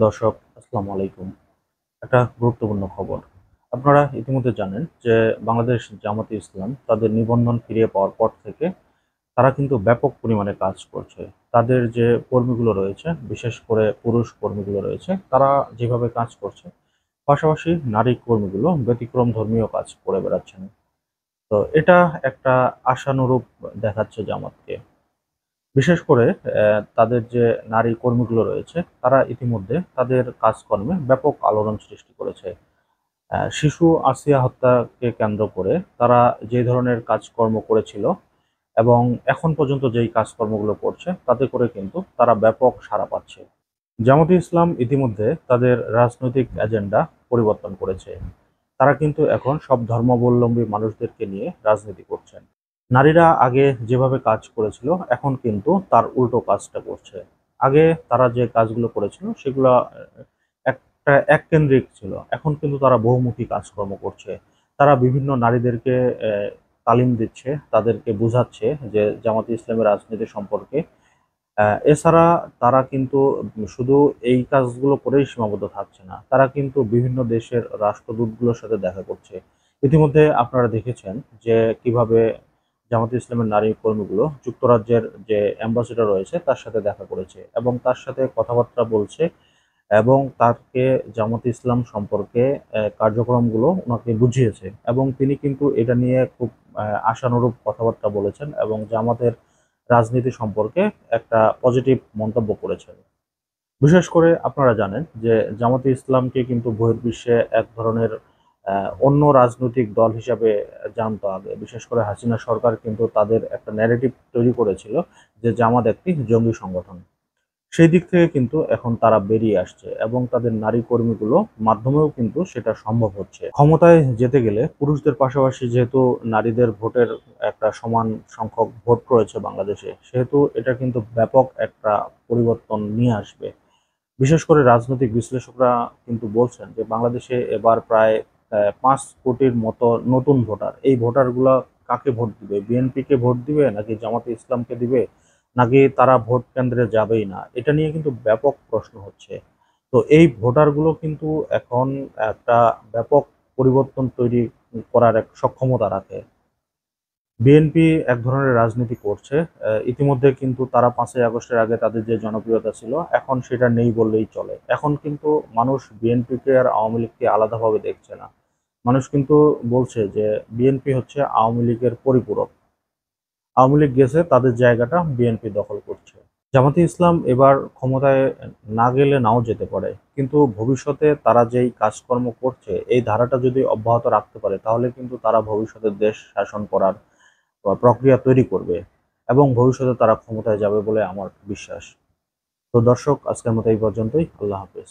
দর্শক, আসসালামু আলাইকুম। একটা গুরুত্বপূর্ণ খবর। আপনারা ইতিমধ্যে জানেন যে বাংলাদেশ জামাতে ইসলাম তাদের নিবন্ধন ফিরিয়ে পাওয়ার পর থেকে তারা কিন্তু ব্যাপক পরিমাণে কাজ করছে। তাদের যে কর্মীগুলো রয়েছে, বিশেষ করে পুরুষ কর্মীগুলো রয়েছে, তারা যেভাবে কাজ করছে, পাশাপাশি নারী কর্মীগুলো ব্যতিক্রম ধর্মীয় কাজ করে বেড়াচ্ছেন। তো এটা একটা আশানুরূপ দেখাচ্ছে জামাতকে। বিশেষ করে তাদের যে নারী কর্মীগুলো রয়েছে, তারা ইতিমধ্যে তাদের কাজকর্মে ব্যাপক আলোড়ন সৃষ্টি করেছে। শিশু আসিয়া হত্যাকে কেন্দ্র করে তারা যে ধরনের কাজকর্ম করেছিল এবং এখন পর্যন্ত যেই কাজকর্মগুলো করছে, তাতে করে কিন্তু তারা ব্যাপক সাড়া পাচ্ছে। জামাতে ইসলাম ইতিমধ্যে তাদের রাজনৈতিক এজেন্ডা পরিবর্তন করেছে। তারা কিন্তু এখন সব ধর্মাবলম্বী মানুষদেরকে নিয়ে রাজনীতি করছেন। নারীরা আগে যেভাবে কাজ করেছিল, এখন কিন্তু তার উল্টো কাজটা করছে। আগে তারা যে কাজগুলো করেছিল সেগুলা একটা এককেন্দ্রিক ছিল। এখন কিন্তু তারা বহুমুখী কাজকর্ম করছে। তারা বিভিন্ন নারীদেরকে তালিম দিচ্ছে, তাদেরকে বুঝাচ্ছে যে জামাতে ইসলামের রাজনীতি সম্পর্কে। এছাড়া তারা কিন্তু শুধু এই কাজগুলো করেই সীমাবদ্ধ থাকছে না। তারা কিন্তু বিভিন্ন দেশের রাষ্ট্রদূতগুলোর সাথে দেখা করছে। ইতিমধ্যে আপনারা দেখেছেন যে কিভাবে জামাতে ইসলামের নারী কর্মীগুলো যুক্তরাজ্যের যে অ্যাম্বাসেডর রয়েছে তার সাথে দেখা করেছে এবং তার সাথে কথাবার্তা বলছে এবং তাকে জামাতে ইসলাম সম্পর্কে কার্যক্রমগুলো ওনাকে বুঝিয়েছে এবং তিনি কিন্তু এটা নিয়ে খুব আশানুরূপ কথাবার্তা বলেছেন এবং জামাতের রাজনীতি সম্পর্কে একটা পজিটিভ মন্তব্য করেছেন। বিশেষ করে আপনারা জানেন যে জামাতে ইসলামকে কিন্তু বহির্বিশ্বে এক ধরনের অন্য রাজনৈতিক দল হিসাবে জানতো আগে। বিশেষ করে হাসিনা সরকার কিন্তু তাদের একটা ন্যারেটিভ তৈরি করেছিল যে জামাত একটি জঙ্গি সংগঠন। সেই দিক থেকে কিন্তু এখন তারা বেরিয়ে আসছে এবং তাদের নারী কর্মীগুলো মাধ্যমেও কিন্তু সেটা সম্ভব হচ্ছে। ক্ষমতায় যেতে গেলে পুরুষদের পাশাপাশি যেহেতু নারীদের ভোটের একটা সমান সংখ্যক ভোট রয়েছে বাংলাদেশে, সেহেতু এটা কিন্তু ব্যাপক একটা পরিবর্তন নিয়ে আসবে। বিশেষ করে রাজনৈতিক বিশ্লেষকরা কিন্তু বলছেন যে বাংলাদেশে এবার প্রায় 5 কোটির মতো নতুন ভোটার। এই ভোটারগুলা কাকে ভোট দিবে? বিএনপিকে ভোট দিবে নাকি জামাতে ইসলামকে দিবে? নাকি তারা ভোট কেন্দ্রে যাবেই না? এটা নিয়ে কিন্তু ব্যাপক প্রশ্ন হচ্ছে। তো এই ভোটারগুলো কিন্তু এখন একটা ব্যাপক পরিবর্তন তৈরি করার এক সক্ষমতা রাখে। বিএনপি এক ধরনের রাজনীতি করছে। ইতিমধ্যে কিন্তু তারা ৫ই আগস্টের আগে তাদের যে জনপ্রিয়তা ছিল, এখন সেটা নেই বললেই চলে। এখন কিন্তু মানুষ বিএনপিকে আর আওয়ামী লীগকে আলাদাভাবে দেখছে না। মানুষ কিন্তু বলছে যে বিএনপি হচ্ছে আওয়ামী লীগের পরিপূরক। আওয়ামী লীগ গেছে, তাদের জায়গাটা বিএনপি দখল করছে। জামাতে ইসলাম এবার ক্ষমতায় না গেলে নাও যেতে পারে। কিন্তু ভবিষ্যতে তারা যেই কাজকর্ম করছে, এই ধারাটা যদি অব্যাহত রাখতে পারে, তাহলে কিন্তু তারা ভবিষ্যতে দেশ শাসন করার প্রক্রিয়া তৈরি করবে এবং ভবিষ্যতে তারা ক্ষমতায় যাবে বলে আমার বিশ্বাস। তো দর্শক, আজকের মতো এই পর্যন্তই। আল্লাহ হাফেজ।